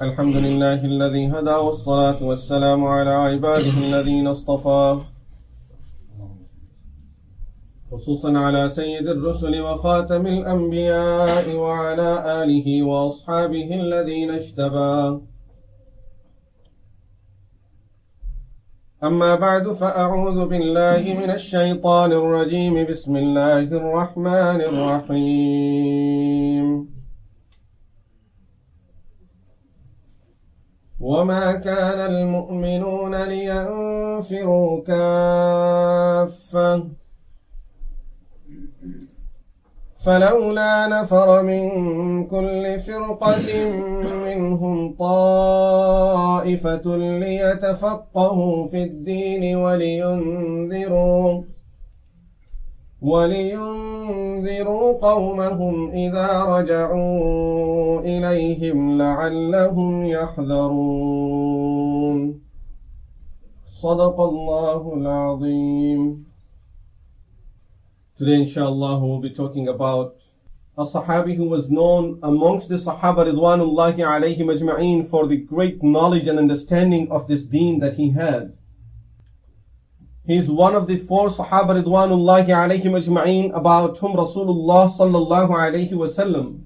الحمد لله الذي هدى والصلاة والسلام على عباده الذين اصطفى خصوصا على سيد الرسل وخاتم الأنبياء وعلى آله وأصحابه الذين اجتبى. أما بعد فأعوذ بالله من الشيطان الرجيم. بسم الله الرحمن الرحيم. وما كان المؤمنون لينفروا كافة فلولا نفر من كل فرقة منهم طائفة ليتفقهوا في الدين ولينذروا قومهم إذا رجعوا إليهم لعلهم يحذرون. صدق الله العظيم. Today, inshallah, we'll be talking about a Sahabi who was known amongst the Sahaba Ridwanullahi alayhim ajma'een for the great knowledge and understanding of this deen that he had. He is one of the four Sahaba Ridwanullahi alayhim ajma'een about whom Rasulullah sallallahu alayhi wasallam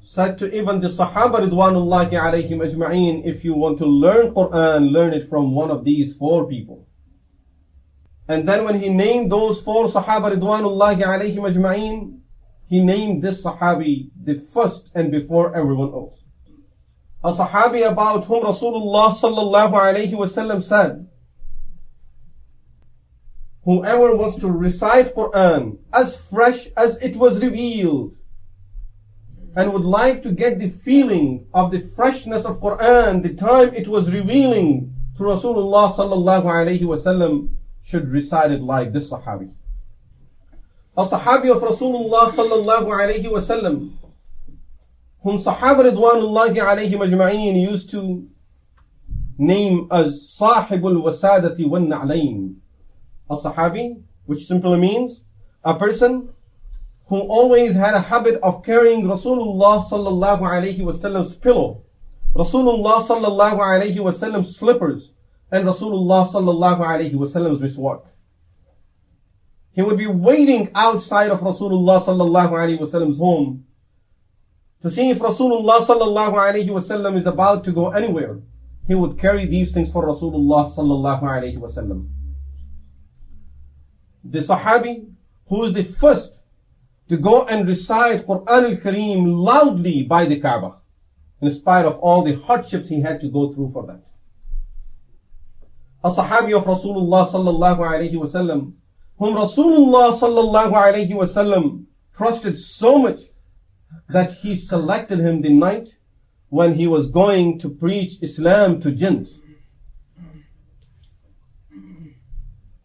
said to even the Sahaba Ridwanullahi alayhim ajma'een, if you want to learn Quran, learn it from one of these four people. And then when he named those four Sahaba Ridwanullahi alayhim ajma'een, he named this Sahabi the first and before everyone else. A Sahabi about whom Rasulullah sallallahu alayhi wasallam said, whoever wants to recite Quran as fresh as it was revealed and would like to get the feeling of the freshness of Quran the time it was revealing to Rasulullah sallallahu alayhi wasallam, should recite it like this Sahabi. A Sahabi of Rasulullah sallallahu alayhi wasallam, whom Sahaba Ridwanullahi alayhim ajma'een used to name as Sahibul Wasadati wal Na'layn. A Sahabi, which simply means a person who always had a habit of carrying Rasulullah sallallahu alayhi wasallam's pillow, Rasulullah sallallahu alayhi wasallam's slippers, and Rasulullah sallallahu alayhi wasallam's miswak. He would be waiting outside of Rasulullah sallallahu alayhi wasallam's home to see if Rasulullah sallallahu alayhi wasallam is about to go anywhere. He would carry these things for Rasulullah sallallahu alayhi wasallam. The Sahabi who is the first to go and recite Quran al-Kareem loudly by the Kaaba, in spite of all the hardships he had to go through for that. A Sahabi of Rasulullah sallallahu alayhi wasallam, whom Rasulullah sallallahu alayhi wasallam trusted so much that he selected him the night when he was going to preach Islam to jinns.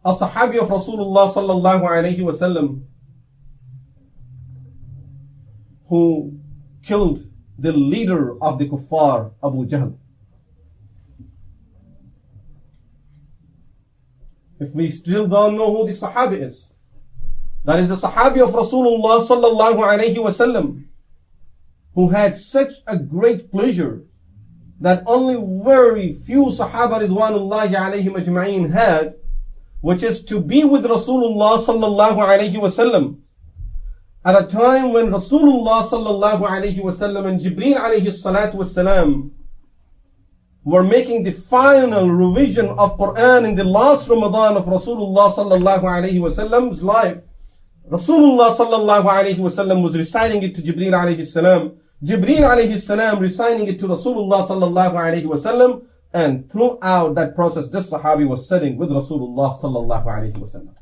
A Sahabi of Rasulullah sallallahu alayhi wasallam, who killed the leader of the kuffar, Abu Jahl. If we still don't know who the Sahabi is, that is the Sahabi of Rasulullah sallallahu alayhi wasallam, who had such a great pleasure that only very few Sahaba Ridwanullahi alayhim ajma'een had, which is to be with Rasulullah sallallahu alayhi wasallam at a time when Rasulullah sallallahu alayhi wasallam and Jibreel alayhi salatu wasalam were making the final revision of Quran in the last Ramadan of Rasulullah sallallahu alayhi wasallam's life. Rasulullah sallallahu alayhi wasallam was reciting it to Jibreel alayhi salam, Jibreel alayhi salam reciting it to Rasulullah sallallahu alayhi wasallam, and throughout that process this Sahabi was sitting with Rasulullah sallallahu alayhi wasallam.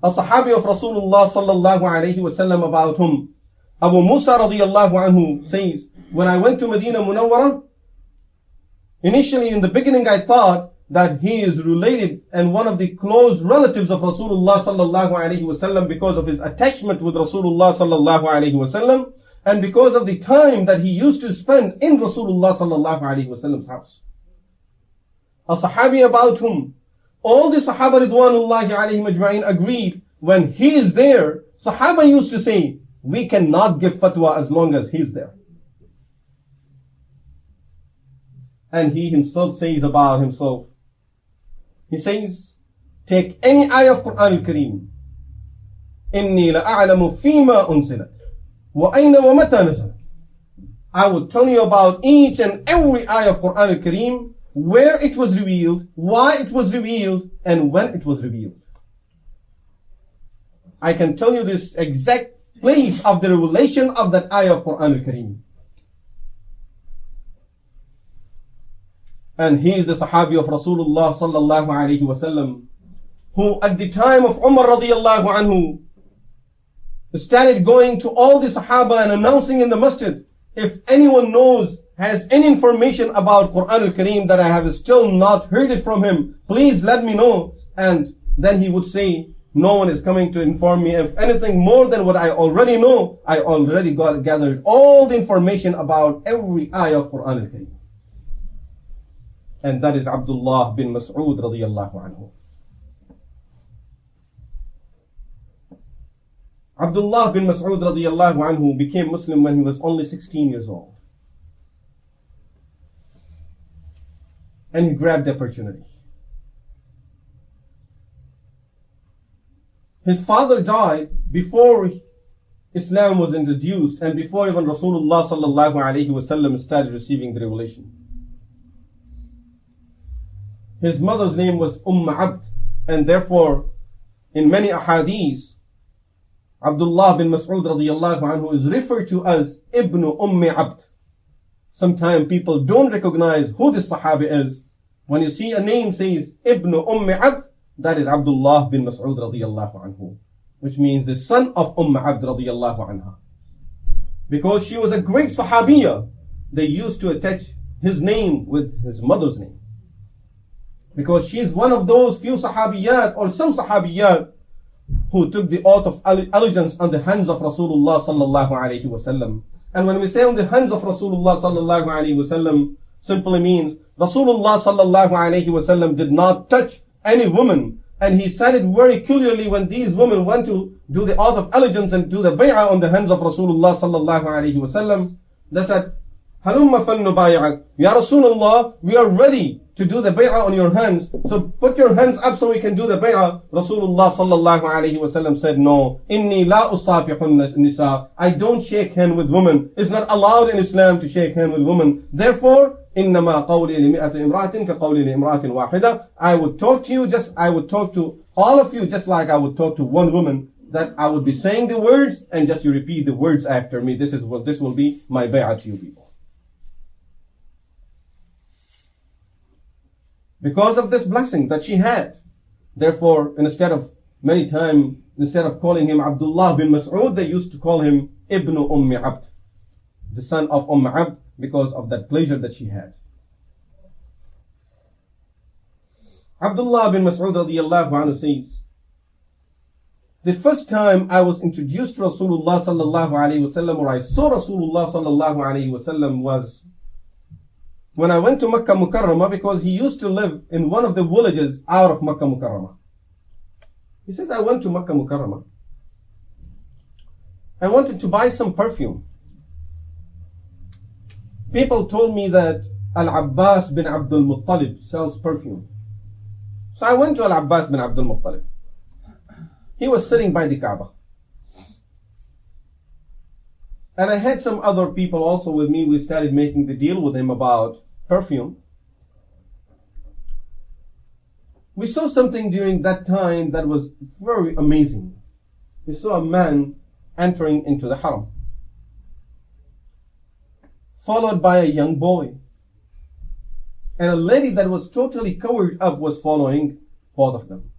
A Sahabi of Rasulullah sallallahu alayhi wasallam about whom Abu Musa radiyallahu anhu says, when I went to Medina Munawwara, initially in the beginning I thought that he is related and one of the close relatives of Rasulullah sallallahu alayhi wasallam because of his attachment with Rasulullah sallallahu alayhi wasallam and because of the time that he used to spend in Rasulullah sallallahu alayhi wasallam's house. A Sahabi about whom all the Sahaba Ridwanullahi alayhim ajma'in agreed when he is there, Sahaba used to say, we cannot give fatwa as long as he's there. And he himself says about himself, he says, take any ayah of Quran al-Kareem. إِنِّي لَأَعْلَمُ فِي مَا أُنزِلَتْ وَأَيْنَ وَمَتَى نَزَلَتْ. I will tell you about each and every ayah of Quran al-Kareem, where it was revealed, why it was revealed, and when it was revealed. I can tell you this exact place of the revelation of that ayah of Quran al-Kareem. And he is the Sahabi of Rasulullah sallallahu alayhi wasallam, who at the time of Umar Radiyallahu Anhu started going to all the Sahaba and announcing in the masjid, if anyone knows, has any information about Quran al-Kareem that I have still not heard it from him, please let me know. And then he would say, no one is coming to inform me. If anything more than what I already know, I already gathered all the information about every ayah of Quran al-Kareem. And that is Abdullah bin Mas'ud Radiyallahu Anhu. Abdullah bin Mas'ud Radiyallahu Anhu became Muslim when he was only 16 years old. And he grabbed the opportunity. His father died before Islam was introduced and before even Rasulullah sallallahu alayhi wasallam started receiving the revelation. His mother's name was Abd, and therefore in many ahadith Abdullah bin Mas'ud radiyallahu anhu is referred to as Ibn Abd. Sometimes people don't recognize who this Sahabi is. When you see a name says Ibn Abd, that is Abdullah bin Mas'ud radiyallahu anhu, which means the son of Abd radiyallahu anha. Because she was a great Sahabiya, they used to attach his name with his mother's name. Because she is one of those few Sahabiyat or some Sahabiyat who took the oath of allegiance on the hands of Rasulullah sallallahu alayhi wasallam. And when we say on the hands of Rasulullah sallallahu alayhi wasallam, simply means Rasulullah sallallahu alayhi wasallam did not touch any woman. And he said it very clearly when these women went to do the oath of allegiance and do the bay'ah on the hands of Rasulullah sallallahu alayhi wasallam. They said, Halumma falnubay'ak. Ya Rasulullah, we are ready to do the bay'ah on your hands. So put your hands up so we can do the bay'ah. Rasulullah sallallahu alayhi wasallam said, no. Inni la usafihun nisa. I don't shake hand with women. It's not allowed in Islam to shake hand with women. Therefore, innama qawli li mi'ati imra'atin ka qawli li imra'atin wahida. I would talk to all of you just like I would talk to one woman. That I would be saying the words and just you repeat the words after me. This will be my bay'ah to you people. Because of this blessing that she had. Therefore, instead of calling him Abdullah bin Mas'ud, they used to call him Ibn Abd, the son of Abd, because of that pleasure that she had. Abdullah bin Mas'ud radiyallahu anhu says, the first time I was introduced to Rasulullah sallallahu alayhi wasallam, or I saw Rasulullah sallallahu alayhi wasallam, was when I went to Makkah Mukarramah, because he used to live in one of the villages out of Makkah Mukarramah. He says, I went to Makkah Mukarramah. I wanted to buy some perfume. People told me that Al-Abbas bin Abdul Muttalib sells perfume. So I went to Al-Abbas bin Abdul Muttalib. He was sitting by the Kaaba. And I had some other people also with me. We started making the deal with him about perfume. We saw something during that time that was very amazing. We saw a man entering into the haram, followed by a young boy. And a lady that was totally covered up was following both of them.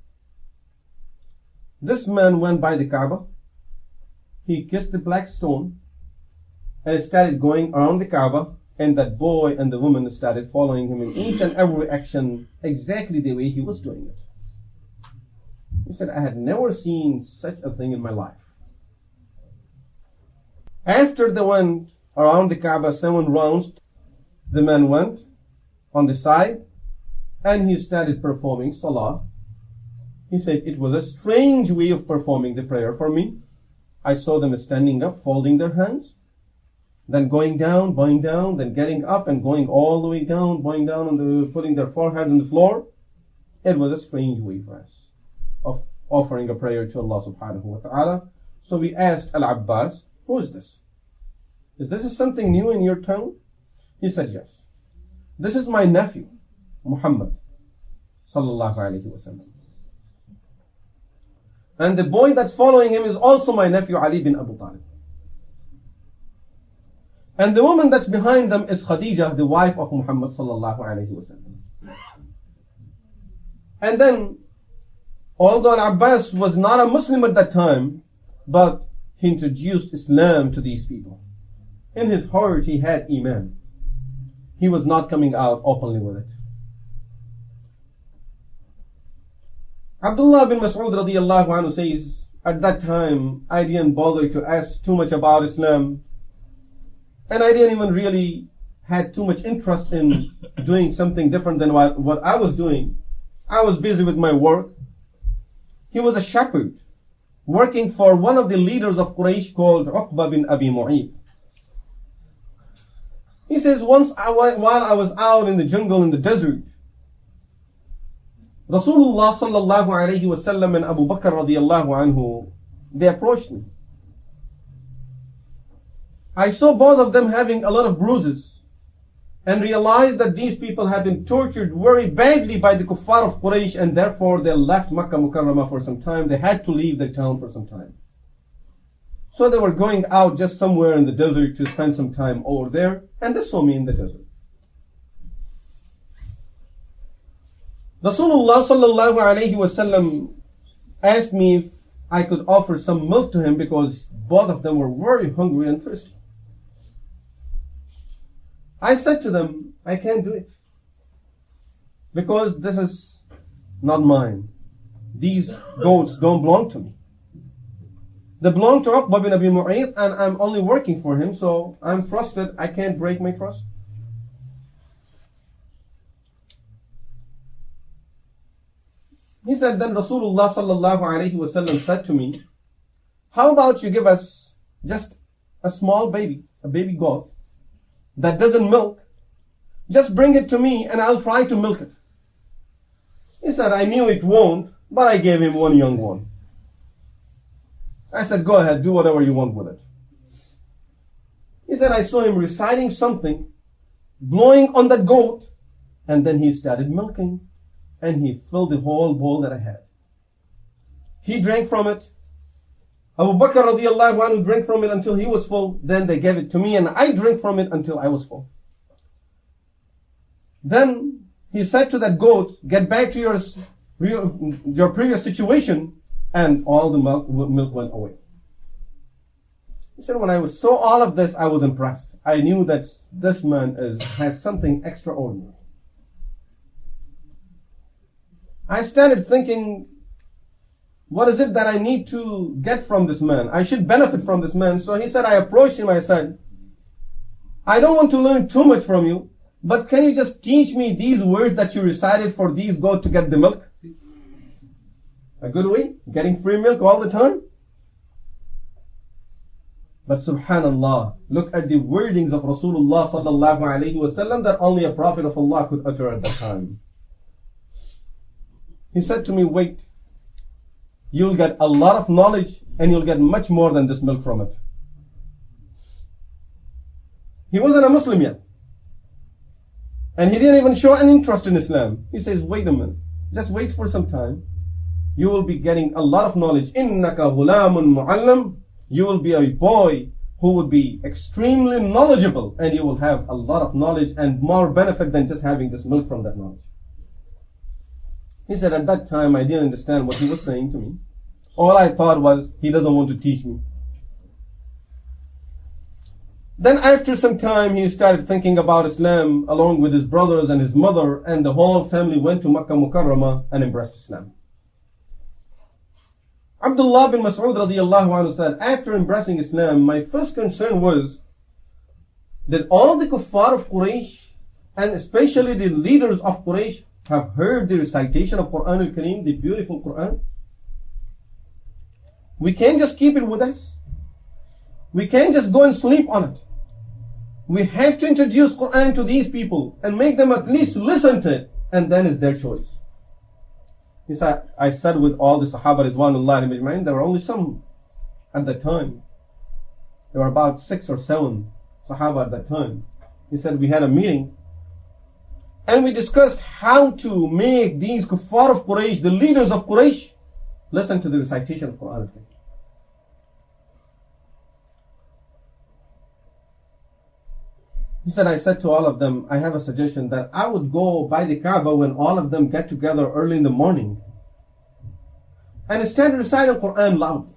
This man went by the Kaaba. He kissed the black stone and started going around the Kaaba, and that boy and the woman started following him in each and every action exactly the way he was doing it. He said, I had never seen such a thing in my life. After they went around the Kaaba 7 rounds, the man went on the side and he started performing salah. He said, it was a strange way of performing the prayer for me. I saw them standing up, folding their hands, then going down, bowing down, then getting up and going all the way down, bowing down and putting their forehead on the floor. It was a strange way for us of offering a prayer to Allah subhanahu wa ta'ala. So we asked Al-Abbas, who is this? Is this something new in your tongue? He said, yes. This is my nephew, Muhammad sallallahu alayhi wa sallam. And the boy that's following him is also my nephew Ali bin Abu Talib. And the woman that's behind them is Khadija, the wife of Muhammad sallallahu alayhi wa sallam. And then, although Al-Abbas was not a Muslim at that time, but he introduced Islam to these people. In his heart, he had Iman. He was not coming out openly with it. Abdullah bin Mas'ud Radiyallahu Anhu says, at that time, I didn't bother to ask too much about Islam. And I didn't even really had too much interest in doing something different than what I was doing. I was busy with my work. He was a shepherd working for one of the leaders of Quraysh called Uqba bin Abi Mu'ayt. He says, once while I was out in the jungle, in the desert, Rasulullah sallallahu alayhi wa sallam and Abu Bakr radiyallahu anhu, they approached me. I saw both of them having a lot of bruises and realized that these people had been tortured very badly by the kuffar of Quraysh, and therefore they left Makkah Mukarramah for some time. They had to leave the town for some time. So they were going out just somewhere in the desert to spend some time over there, and they saw me in the desert. Rasulullah sallallahu alayhi wa sallam asked me if I could offer some milk to him because both of them were very hungry and thirsty. I said to them, I can't do it because this is not mine. These goats don't belong to me. They belong to Uqba bin Abi Mu'ayt, and I'm only working for him, so I'm trusted. I can't break my trust. He said, then Rasulullah sallallahu alayhi wa sallam said to me, how about you give us just a small baby, a baby goat that doesn't milk? Just bring it to me and I'll try to milk it. He said, I knew it won't, but I gave him one young one. I said, go ahead, do whatever you want with it. He said, I saw him reciting something, blowing on that goat, and then he started milking, and he filled the whole bowl that I had. He drank from it. Abu Bakr radiyallahu anhu drank from it until he was full. Then they gave it to me, and I drank from it until I was full. Then he said to that goat, get back to your previous situation, and all the milk went away. He said, when I saw all of this, I was impressed. I knew that this man has something extraordinary. I started thinking, what is it that I need to get from this man? I should benefit from this man. So he said, I approached him, I said, I don't want to learn too much from you, but can you just teach me these words that you recited for these goats to get the milk? A good way? Getting free milk all the time? But subhanallah, look at the wordings of Rasulullah sallallahu alayhi wa sallam that only a prophet of Allah could utter at that time. He said to me, wait, you'll get a lot of knowledge and you'll get much more than this milk from it. He wasn't a Muslim yet. And he didn't even show any interest in Islam. He says, wait a minute, just wait for some time. You will be getting a lot of knowledge. إِنَّكَ غُلَامٌ مُعَلَّمٌ. You will be a boy who would be extremely knowledgeable, and you will have a lot of knowledge and more benefit than just having this milk from that knowledge. He said, at that time, I didn't understand what he was saying to me. All I thought was, he doesn't want to teach me. Then after some time, he started thinking about Islam along with his brothers and his mother, and the whole family went to Makkah Mukarramah and embraced Islam. Abdullah bin Mas'ud radiyallahu anhu said, after embracing Islam, my first concern was that all the kuffar of Quraysh, and especially the leaders of Quraysh, have heard the recitation of Quran al-Kareem, the beautiful Quran. We can't just keep it with us. We can't just go and sleep on it. We have to introduce Quran to these people and make them at least listen to it, and then it's their choice. He said, I said with all the Sahaba Ridwanullahi Ajma'in, there were only some at that time. There were about 6 or 7 Sahaba at that time. He said, we had a meeting and we discussed how to make these kuffar of Quraysh, the leaders of Quraysh, listen to the recitation of Quran. He said, I said to all of them, I have a suggestion that I would go by the Kaaba when all of them get together early in the morning and start reciting Quran loudly.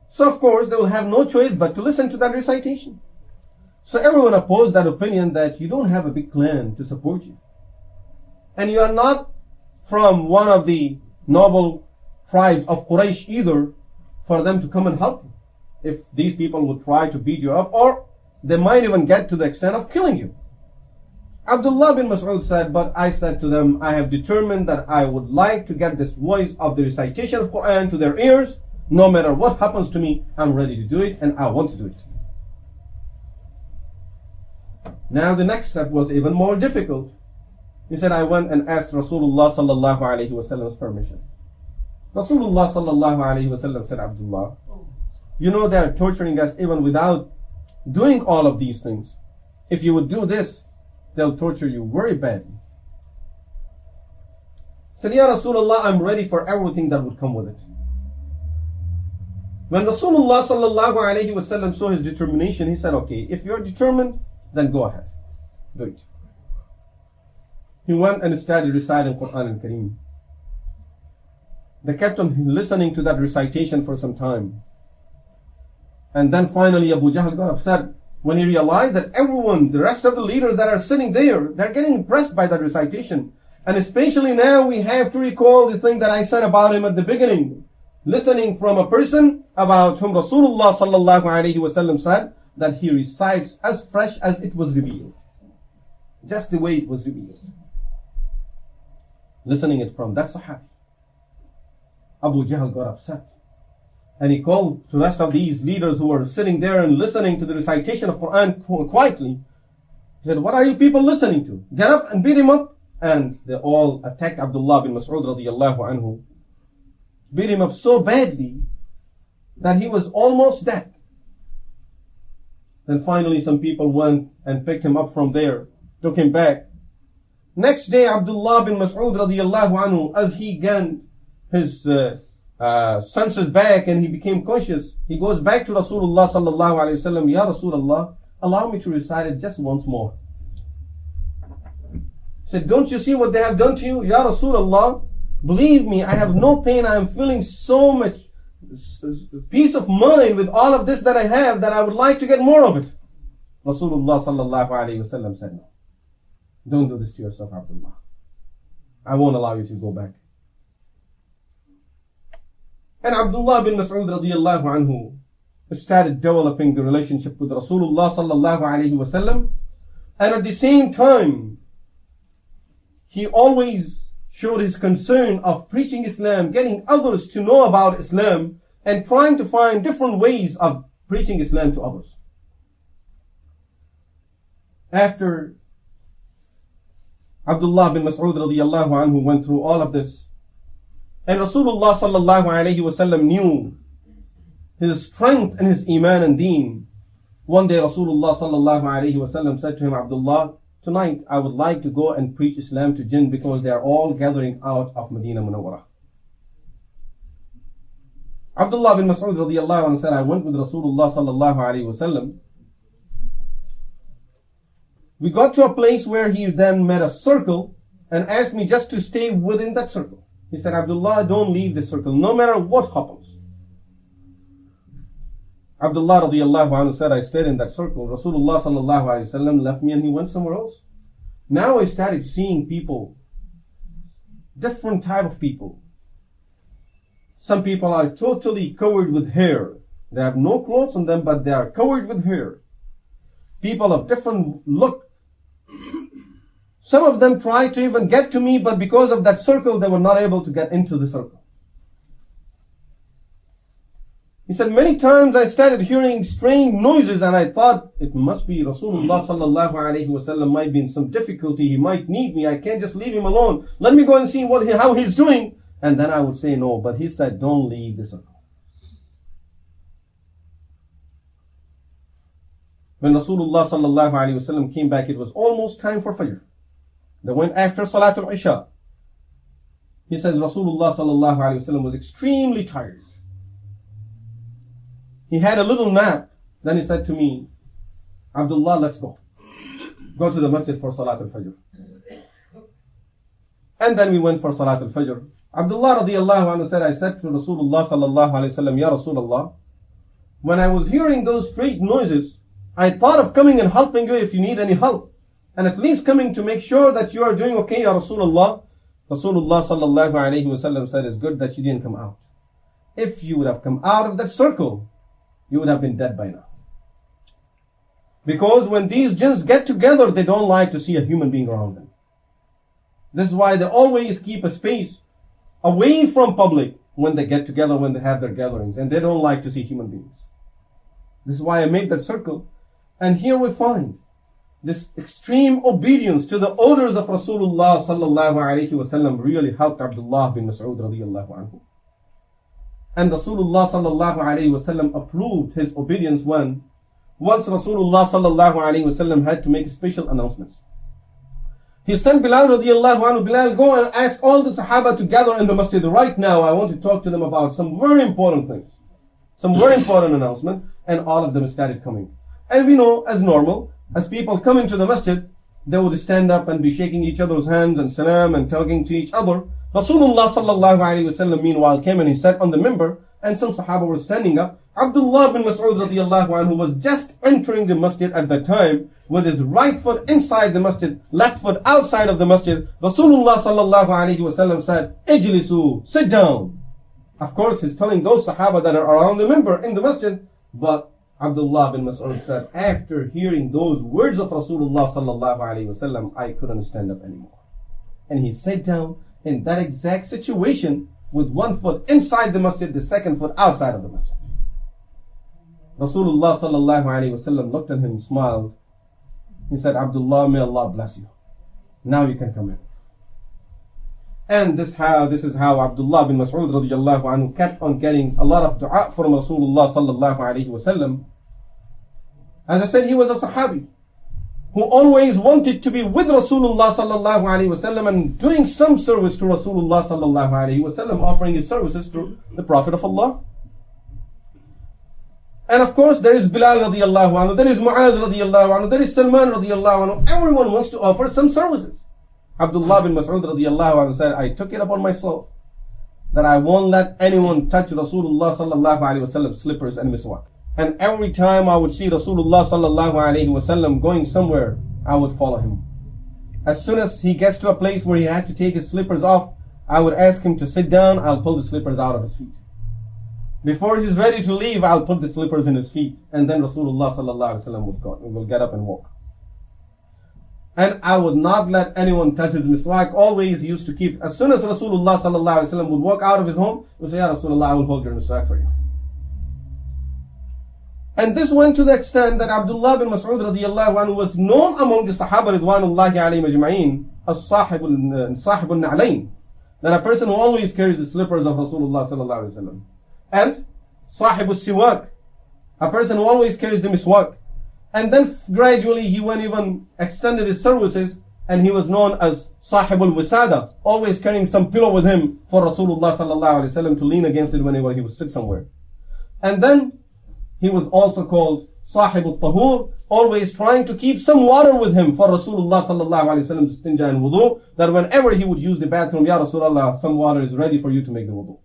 So of course they will have no choice but to listen to that recitation. So everyone opposed that opinion that you don't have a big clan to support you. And you are not from one of the noble tribes of Quraysh either for them to come and help you. If these people would try to beat you up, or they might even get to the extent of killing you. Abdullah bin Mas'ud said, but I said to them, I have determined that I would like to get this voice of the recitation of Quran to their ears. No matter what happens to me, I'm ready to do it and I want to do it. Now the next step was even more difficult. He said, I went and asked Rasulullah sallallahu alayhi wa sallam's permission. Rasulullah sallallahu alayhi wa sallam said, Abdullah, you know they are torturing us even without doing all of these things. If you would do this, they'll torture you very badly. Said, Ya Rasulullah, I'm ready for everything that would come with it. When Rasulullah sallallahu alayhi wa sallam saw his determination, he said, okay, if you're determined, then go ahead. Do it. He went and started reciting Quran al-Kareem. They kept on listening to that recitation for some time. And then finally Abu Jahl got upset when he realized that everyone, the rest of the leaders that are sitting there, they're getting impressed by that recitation. And especially now we have to recall the thing that I said about him at the beginning. Listening from a person about whom Rasulullah sallallahu alayhi wa sallam said that he recites as fresh as it was revealed. Just the way it was revealed. Listening it from that Sahabi. Abu Jahl got upset. And he called to the rest of these leaders who were sitting there and listening to the recitation of Quran quietly. He said, what are you people listening to? Get up and beat him up. And they all attacked Abdullah bin Mas'ud Radiyallahu Anhu. Beat him up so badly that he was almost dead. Then finally some people went and picked him up from there, took him back. Next day Abdullah bin Mas'ud Radiyallahu Anhu, as he gained his senses back and he became conscious, he goes back to Rasulullah sallallahu alayhi wa sallam, Ya Rasulullah, allow me to recite it just once more. He said, don't you see what they have done to you? Ya Rasulullah, believe me, I have no pain. I am feeling so much peace of mind with all of this that I have that I would like to get more of it. Rasulullah sallallahu alayhi wa sallam said, no, don't do this to yourself, Abdullah. I won't allow you to go back. And Abdullah bin Mas'ud radiyallahu anhu started developing the relationship with Rasulullah sallallahu alayhi wa sallam. And at the same time, he always showed his concern of preaching Islam, getting others to know about Islam, and trying to find different ways of preaching Islam to others. After Abdullah bin Mas'ud radiyallahu anhu went through all of this, and Rasulullah sallallahu alayhi wa sallam knew his strength and his iman and deen, one day Rasulullah sallallahu alayhi wa sallam said to him, Abdullah, tonight I would like to go and preach Islam to jinn because they are all gathering out of Medina Munawwarah. Abdullah bin Mas'ud radiyallahu anhu said, I went with Rasulullah sallallahu alayhi wa sallam. We got to a place where he then made a circle and asked me just to stay within that circle. He said, Abdullah, don't leave the circle, no matter what happens. Abdullah radiyallahu anhu said, I stayed in that circle. Rasulullah sallallahu alayhi wa sallam left me and he went somewhere else. Now I started seeing people, different type of people. Some people are totally covered with hair. They have no clothes on them, but they are covered with hair. People of different look. Some of them tried to even get to me, but because of that circle, they were not able to get into the circle. He said, many times I started hearing strange noises and I thought it must be Rasulullah sallallahu alayhi wasallam might be in some difficulty. He might need me. I can't just leave him alone. Let me go and see how he's doing. And then I would say no. But he said, don't leave the circle. When Rasulullah sallallahu alayhi wasallam came back, it was almost time for Fajr. They went after Salatul Isha. He says Rasulullah sallallahu alayhi wasallam was extremely tired. He had a little nap. Then he said to me, Abdullah, let's go. Go to the masjid for Salatul Fajr. And then we went for Salatul Fajr. Abdullah Radiyallahu Anhu said, I said to Rasulullah sallallahu alayhi wasallam, Ya Rasulullah, when I was hearing those strange noises, I thought of coming and helping you if you need any help. And at least coming to make sure that you are doing okay, Ya Rasulullah. Rasulullah sallallahu alayhi wasallam said, it's good that you didn't come out. If you would have come out of that circle, you would have been dead by now. Because when these jinns get together, they don't like to see a human being around them. This is why they always keep a space away from public when they get together, when they have their gatherings. And they don't like to see human beings. This is why I made that circle. And here we find this extreme obedience to the orders of Rasulullah sallallahu alayhi wasallam really helped Abdullah bin Mas'ud radiyallahu anhu. And Rasulullah sallallahu alayhi wasallam approved his obedience when once Rasulullah sallallahu alayhi wasallam had to make special announcements. He sent Bilal radiyallahu anhu, Bilal, go and ask all the Sahaba to gather in the masjid right now. I want to talk to them about some very important things. Some very important announcement. And all of them started coming. And we know, as normal, as people come into the masjid, they would stand up and be shaking each other's hands and salam and talking to each other. Rasulullah sallallahu alayhi wasallam meanwhile came and he sat on the minbar and some Sahaba were standing up. Abdullah bin Mas'ud radiyallahu anhu was just entering the masjid at that time with his right foot inside the masjid, left foot outside of the masjid. Rasulullah sallallahu alayhi wasallam said, Ijlisu, sit down. Of course, he's telling those Sahaba that are around the minbar in the masjid, but Abdullah bin Mas'ud said, after hearing those words of Rasulullah sallallahu alayhi wasallam, I couldn't stand up anymore. And he sat down in that exact situation with one foot inside the masjid, the second foot outside of the masjid. Rasulullah sallallahu alayhi wasallam looked at him, smiled. He said, Abdullah, may Allah bless you. Now you can come in. And this is how Abdullah bin Mas'ud radiyallahu anhu kept on getting a lot of dua from Rasulullah sallallahu alayhi wasallam. As I said, he was a Sahabi who always wanted to be with Rasulullah sallallahu alayhi wasallam and doing some service to Rasulullah sallallahu alayhi wasallam, offering his services to the Prophet of Allah. And of course, there is Bilal radiyallahu anhu, there is Mu'az radiyallahu anhu, there is Salman radiyallahu anhu. Everyone wants to offer some services. Abdullah bin Mas'ud radiyallahu anhu said, I took it upon myself that I won't let anyone touch Rasulullah sallallahu alayhi wasallam's slippers and miswak. And every time I would see Rasulullah sallallahu alayhi wasallam going somewhere, I would follow him. As soon as he gets to a place where he has to take his slippers off, I would ask him to sit down, I'll pull the slippers out of his feet. Before he's ready to leave, I'll put the slippers in his feet. And then Rasulullah sallallahu alayhi wasallam will get up and walk. And I would not let anyone touch his miswak. Always used to keep, as soon as Rasulullah sallallahu alaihi wasallam would walk out of his home, he would say, Ya Rasulullah, I will hold your miswak for you. And this went to the extent that Abdullah bin Mas'ud radiyallahu anhu was known among the Sahaba ridwanullahi alayhim ajma'in as Sahibul Na'layn, that a person who always carries the slippers of Rasulullah sallallahu alaihi wasallam, and Sahibul Siwak, a person who always carries the miswak. And then gradually he went even extended his services and he was known as Sahibul Wisada, always carrying some pillow with him for Rasulullah sallallahu alaihi wasallam to lean against it whenever he was sick somewhere. And then he was also called Sahibul Tahur, always trying to keep some water with him for Rasulullah sallallahu alaihi wasallam's istinja and wudu, that whenever he would use the bathroom, Ya Rasulullah, some water is ready for you to make the wudu.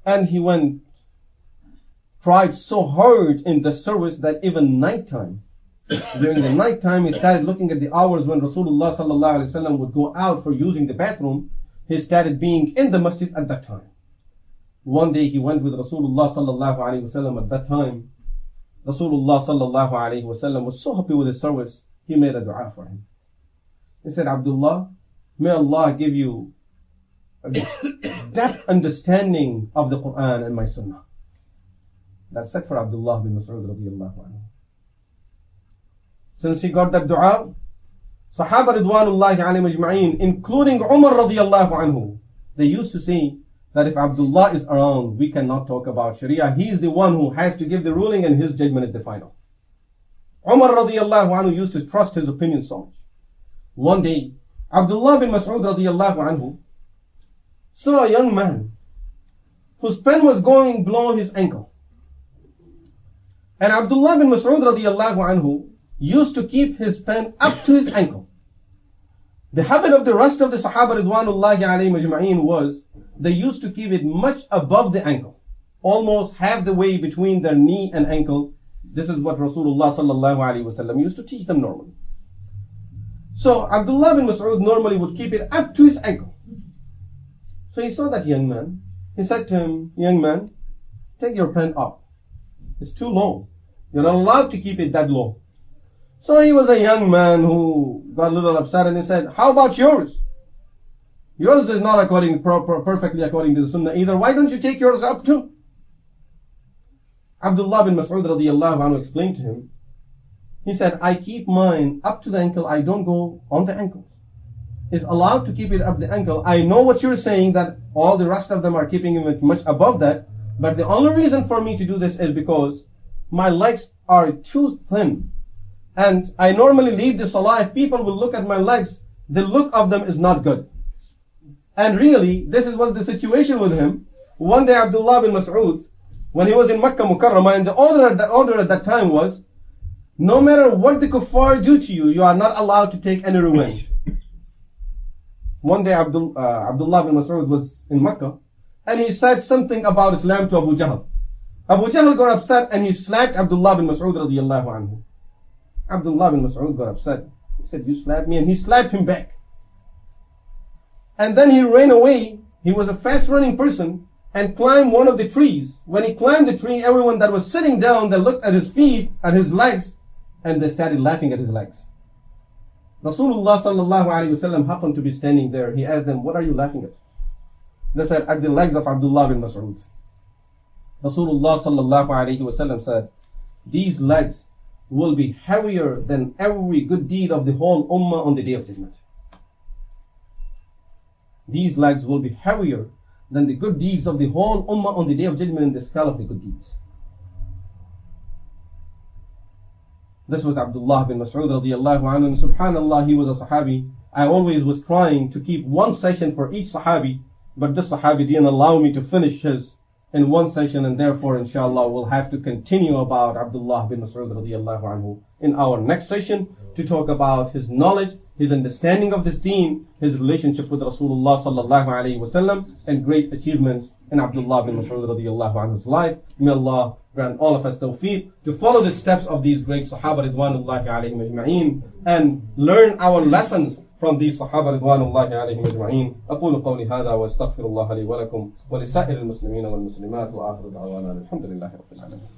And he tried so hard in the service that even nighttime, during the nighttime, he started looking at the hours when Rasulullah sallallahu alaihi wasallam would go out for using the bathroom. He started being in the masjid at that time. One day he went with Rasulullah sallallahu alaihi wasallam at that time. Rasulullah sallallahu alaihi wasallam was so happy with his service, he made a dua for him. He said, Abdullah, may Allah give you a depth understanding of the Quran and my Sunnah. That's said for Abdullah bin Mas'ud Radiyallahu Anhu. Since he got that dua, Sahaba Ridwanullahi alayhim ajma'in, including Umar Radiyallahu Anhu, they used to say that if Abdullah is around, we cannot talk about Sharia. He is the one who has to give the ruling and his judgment is the final. Umar Radiyallahu Anhu used to trust his opinion so much. One day, Abdullah bin Mas'ud Radiyallahu Anhu saw a young man whose pen was going below his ankle. And Abdullah bin Mas'ud Radiyallahu Anhu used to keep his pen up to his ankle. The habit of the rest of the Sahaba Ridwanullahi alayhim ajma'in was they used to keep it much above the ankle, almost half the way between their knee and ankle. This is what Rasulullah sallallahu alayhi wasallam used to teach them normally. So Abdullah bin Mas'ud normally would keep it up to his ankle. So he saw that young man. He said to him, young man, take your pen up. It's too low. You're not allowed to keep it that low. So he was a young man who got a little upset and he said, how about yours? Yours is not perfectly according to the Sunnah either. Why don't you take yours up too? Abdullah bin Mas'ud Radiyallahu Anhu explained to him. He said, I keep mine up to the ankle. I don't go on the ankle. It's allowed to keep it up the ankle. I know what you're saying, that all the rest of them are keeping it much above that. But the only reason for me to do this is because my legs are too thin. And I normally leave the salah. If people will look at my legs, the look of them is not good. And really, this was the situation with him. One day, Abdullah bin Mas'ud, when he was in Makkah Mukarramah, and the order at that time was, no matter what the kuffar do to you, you are not allowed to take any revenge. One day, Abdullah bin Mas'ud was in Makkah, and he said something about Islam to Abu Jahl. Abu Jahl got upset and he slapped Abdullah bin Mas'ud Radiyallahu Anhu. Abdullah bin Mas'ud got upset. He said, you slapped me, and he slapped him back. And then he ran away. He was a fast running person and climbed one of the trees. When he climbed the tree, everyone that was sitting down, they looked at his feet, at his legs, and they started laughing at his legs. Rasulullah sallallahu alayhi wasallam happened to be standing there. He asked them, what are you laughing at? They said, at the legs of Abdullah bin Mas'ud. Rasulullah sallallahu alayhi wasallam said, these legs will be heavier than every good deed of the whole ummah on the day of judgment. These legs will be heavier than the good deeds of the whole ummah on the day of judgment in the scale of the good deeds. This was Abdullah bin Mas'ud Radiyallahu Anhu, and subhanallah, he was a Sahabi. I always was trying to keep one session for each Sahabi, but this Sahabi didn't allow me to finish his in one session, and therefore inshallah we'll have to continue about Abdullah bin Mas'ud Radiyallahu Anhu in our next session to talk about his knowledge, his understanding of this deen, his relationship with Rasulullah sallallahu alayhi wasallam, and great achievements in Abdullah bin Mas'ud Radiyallahu Anhu's life. May Allah grant all of us tawfiq to follow the steps of these great Sahaba Ridwanullahi alayhim ajma'in and learn our lessons from these Sahaba Ridwanullahi alayhim ajma'in. أقول قولي هذا وأستغفر الله لي ولكم ولسائر المسلمين والمسلمات وآخر دعوانا الحمد لله رب العالمين.